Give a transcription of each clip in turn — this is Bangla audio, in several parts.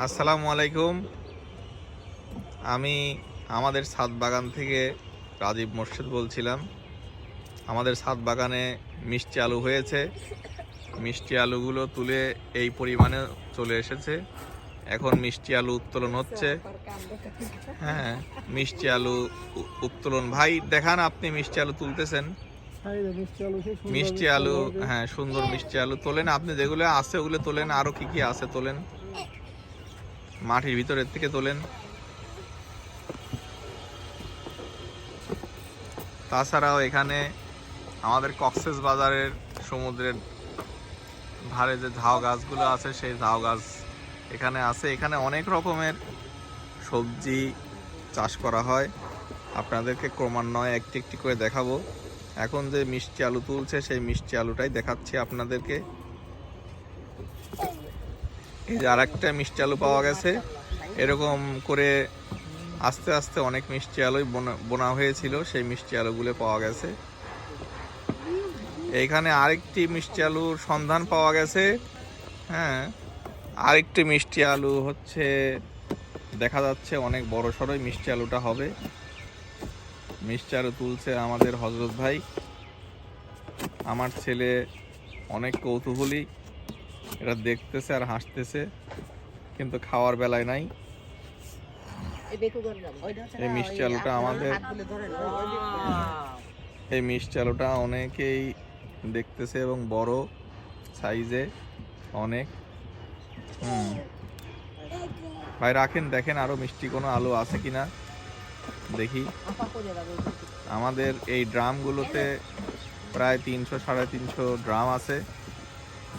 আসসালামু আলাইকুম। আমি আমাদের ছাদ বাগান থেকে রাজীব মোর্শেদ বলছিলাম। আমাদের ছাদ বাগানে মিষ্টি আলু হয়েছে। মিষ্টি আলুগুলো তুলে এই পরিমাণে চলে এসেছে। এখন মিষ্টি আলু উত্তোলন হচ্ছে। হ্যাঁ, মিষ্টি আলু উত্তোলন। ভাই দেখান, আপনি মিষ্টি আলু তুলতেছেন। মিষ্টি আলু, হ্যাঁ সুন্দর মিষ্টি আলু তোলেন। আপনি যেগুলো আছে ওগুলো তোলেন, আরো কি কি আছে তোলেন, মাটির ভিতরের থেকে তোলেন। তাছাড়াও এখানে আমাদের কক্সেস বাজারের সমুদ্রের ধারে যে ঝাউ গাছগুলো আছে সেই ঝাউ গাছ এখানে আছে। এখানে অনেক রকমের সবজি চাষ করা হয়। আপনাদেরকে ক্রমান্বয়ে একটি একটি করে দেখাবো। এখন যে মিষ্টি আলু তুলছে সেই মিষ্টি আলুটাই দেখাচ্ছি আপনাদেরকে। এই যে আর একটা মিষ্টি আলু পাওয়া গেছে। এরকম করে আস্তে আস্তে অনেক মিষ্টি আলুই বোনা হয়েছিল, সেই মিষ্টি আলুগুলো পাওয়া গেছে। এইখানে আরেকটি মিষ্টি আলুর সন্ধান পাওয়া গেছে। হ্যাঁ, আরেকটি মিষ্টি আলু হচ্ছে দেখা যাচ্ছে অনেক বড় সড়ই মিষ্টি আলুটা হবে। মিষ্টি আলু তুলছে আমাদের হজরত ভাই। আমার ছেলে অনেক কৌতূহলী, এটা দেখতেছে আর হাসতেছে, কিন্তু খাওয়ার বেলায় নাই। এই মিষ্টি আলুটা আমাদের, এই মিষ্টি আলুটা অনেকেই দেখতেছে এবং বড় সাইজে অনেক। ভাই রাখেন, দেখেন আরো মিষ্টি কোনো আলু আছে কিনা দেখি। আমাদের এই ড্রামগুলোতে প্রায় 300-350 ড্রাম আছে।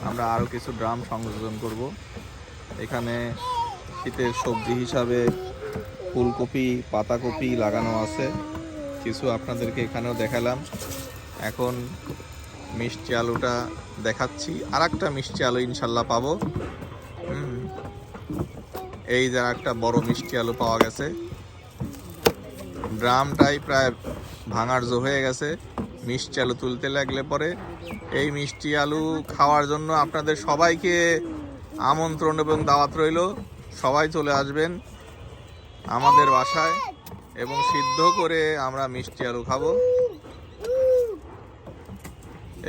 আমরা আরো কিছু ড্রাম সংযোজন করব। এখানে শীতের সবজি হিসাবে ফুলকপি, পাতাকপি লাগানো আছে কিছু, আপনাদেরকে এখানেও দেখালাম। এখন মিষ্টি আলুটা দেখাচ্ছি, আর একটা মিষ্টি আলু ইনশাল্লাহ পাবো। এই যে একটা বড় মিষ্টি আলু পাওয়া গেছে। ড্রামটাই প্রায় ভাঙার জো হয়ে গেছে। মিষ্টি আলু তুলতে লাগলে পরে এই মিষ্টি আলু খাওয়ার জন্য আপনাদের সবাইকে আমন্ত্রণ এবং দাওয়াত রইল। সবাই চলে আসবেন আমাদের বাসায় এবং সিদ্ধ করে আমরা মিষ্টি আলু খাবো।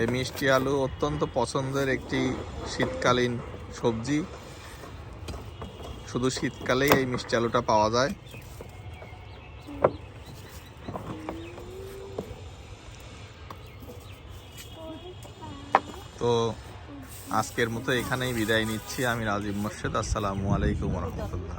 এই মিষ্টি আলু অত্যন্ত পছন্দের একটি শীতকালীন সবজি। শুধু শীতকালেই এই মিষ্টি আলুটা পাওয়া যায়। তো আজকের মতো এখানেই বিদায় নিচ্ছি। আমি রাজীব মোর্শেদ। আসসালামু আলাইকুম রহমতুল্লাহ।